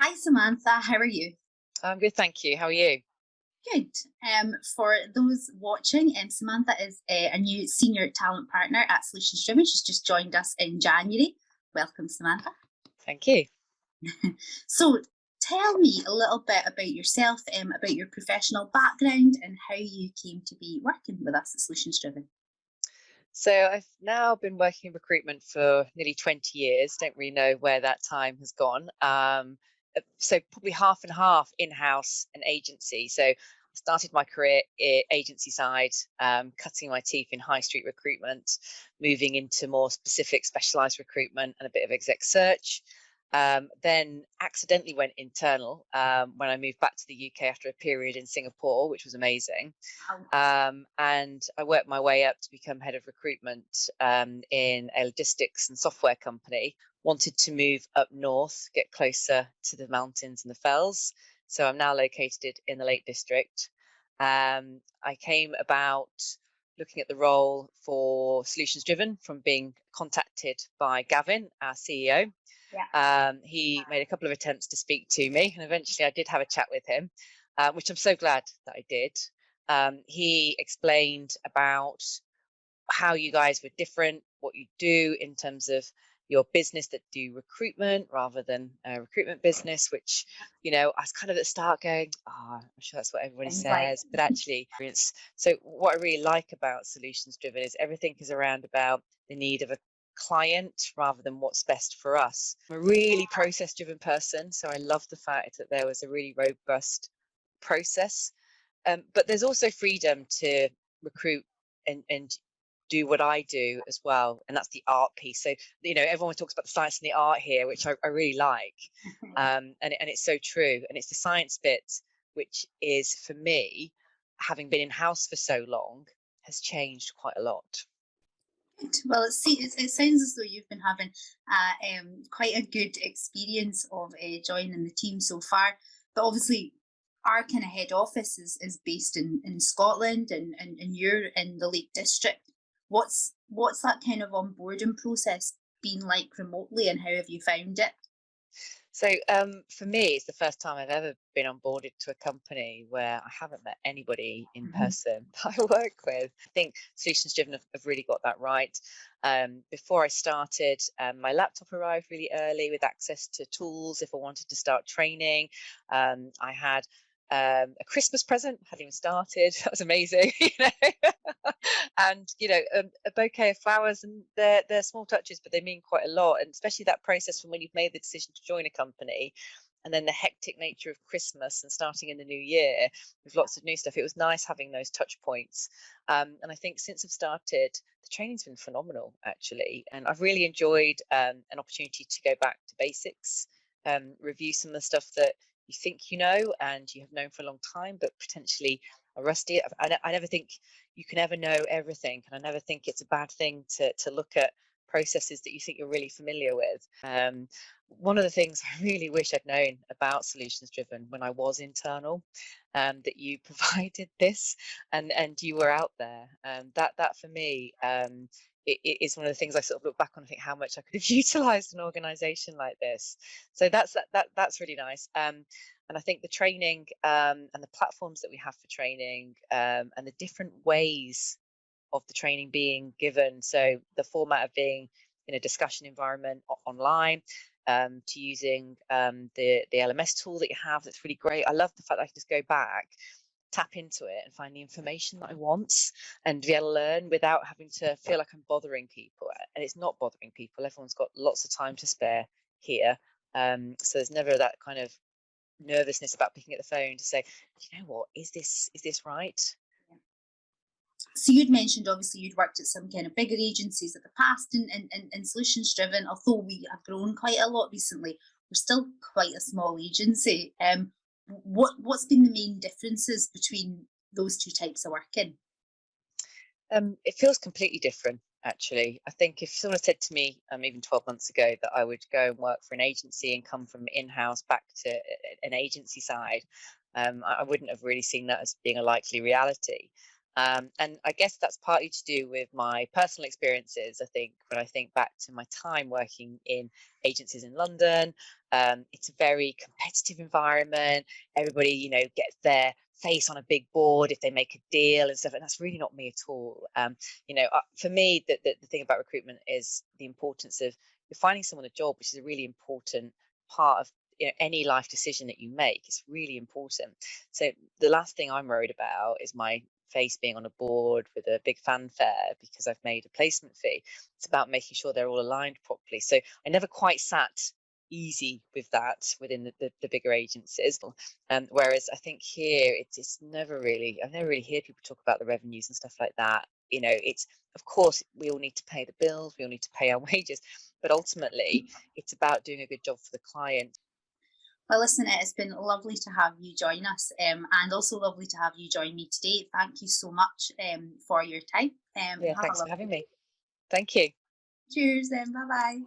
Hi Samantha, how are you? I'm good, thank you. How are you? Good. For those watching, Samantha is a new senior talent partner at Solutions Driven. She's just joined us in January. Welcome, Samantha. Thank you. So, tell me a little bit about yourself, about your professional background, and how you came to be working with us at Solutions Driven. So I've now been working in recruitment for nearly 20 years. Don't really know where that time has gone. So probably half and half in-house and agency. So I started my career agency side, cutting my teeth in high street recruitment, moving into more specific specialized recruitment and a bit of exec search. Then accidentally went internal when I moved back to the UK after a period in Singapore, which was amazing. Wow. And I worked my way up to become head of recruitment in a logistics and software company. Wanted to move up north, get closer to the mountains and the fells. So I'm now located in the Lake District. I came about looking at the role for Solutions Driven from being contacted by Gavin, our CEO. Yeah. He made a couple of attempts to speak to me, and eventually I did have a chat with him, which I'm so glad that I did. He explained about how you guys were different, what you do in terms of your business that do recruitment rather than a recruitment business, which, I was kind of at the start going, oh, I'm sure that's what everybody Things like, says, but actually, so what I really like about Solutions Driven is everything is around about the need of a client rather than what's best for us. I'm a really process driven person, so I love the fact that there was a really robust process, but there's also freedom to recruit and do what I do as well, and that's the art piece. So everyone talks about the science and the art here, which I really like, and it's so true. And it's the science bit which is, for me, having been in house for so long, has changed quite a lot. well, it sounds as though you've been having quite a good experience of joining the team so far. But obviously, our kind of head office is based in Scotland, and you're in the Lake District. What's that kind of onboarding process been like remotely, and how have you found it? So for me, it's the first time I've ever been onboarded to a company where I haven't met anybody in Mhm. person that I work with. I think Solutions Driven have really got that right. Before I started, my laptop arrived really early with access to tools if I wanted to start training. I had a Christmas present, hadn't even started. That was amazing, and a bouquet of flowers, and they're small touches, but they mean quite a lot. And especially that process from when you've made the decision to join a company, and then the hectic nature of Christmas and starting in the new year with lots of new stuff. It was nice having those touch points, and I think since I've started, the training's been phenomenal actually, and I've really enjoyed an opportunity to go back to basics, review some of the stuff that you think and you have known for a long time, but potentially are rusty. I never think you can ever know everything, and I never think it's a bad thing to look at processes that you think you're really familiar with. One of the things I really wish I'd known about Solutions Driven when I was internal, that you provided this, and you were out there. That for me, it is one of the things I sort of look back on and think how much I could have utilised an organisation like this. So that's really nice. And I think the training, and the platforms that we have for training, and the different ways of the training being given. So the format of being in a discussion environment online, to using the LMS tool that you have, that's really great. I love the fact that I can just go back, tap into it, and find the information that I want, and be able to learn without having to feel like I'm bothering people. And it's not bothering people. Everyone's got lots of time to spare here. So there's never that kind of nervousness about picking up the phone to say, you know what, is this right? So you'd mentioned obviously you'd worked at some kind of bigger agencies at the past, and Solutions Driven, although we have grown quite a lot recently, we're still quite a small agency. What's been the main differences between those two types of working? It feels completely different, actually. I think if someone had said to me, even 12 months ago, that I would go and work for an agency and come from in-house back to an agency side, I wouldn't have really seen that as being a likely reality. And I guess that's partly to do with my personal experiences. I think when I think back to my time working in agencies in London, It's a very competitive environment. Everybody, gets their face on a big board if they make a deal and stuff, and that's really not me at all. For me, the thing about recruitment is the importance of you're finding someone a job, which is a really important part of any life decision that you make. It's really important. So the last thing I'm worried about is my face being on a board with a big fanfare because I've made a placement fee. It's about making sure they're all aligned properly. So I never quite sat easy with that within the bigger agencies. Whereas I think here it's never really, I've never really heard people talk about the revenues and stuff like that. It's, of course, we all need to pay the bills, we all need to pay our wages, but ultimately it's about doing a good job for the client. Well, listen, it has been lovely to have you join us, and also lovely to have you join me today. Thank you so much for your time. Yeah, Have a thanks for lovely having day. me. Thank you. Cheers, bye bye.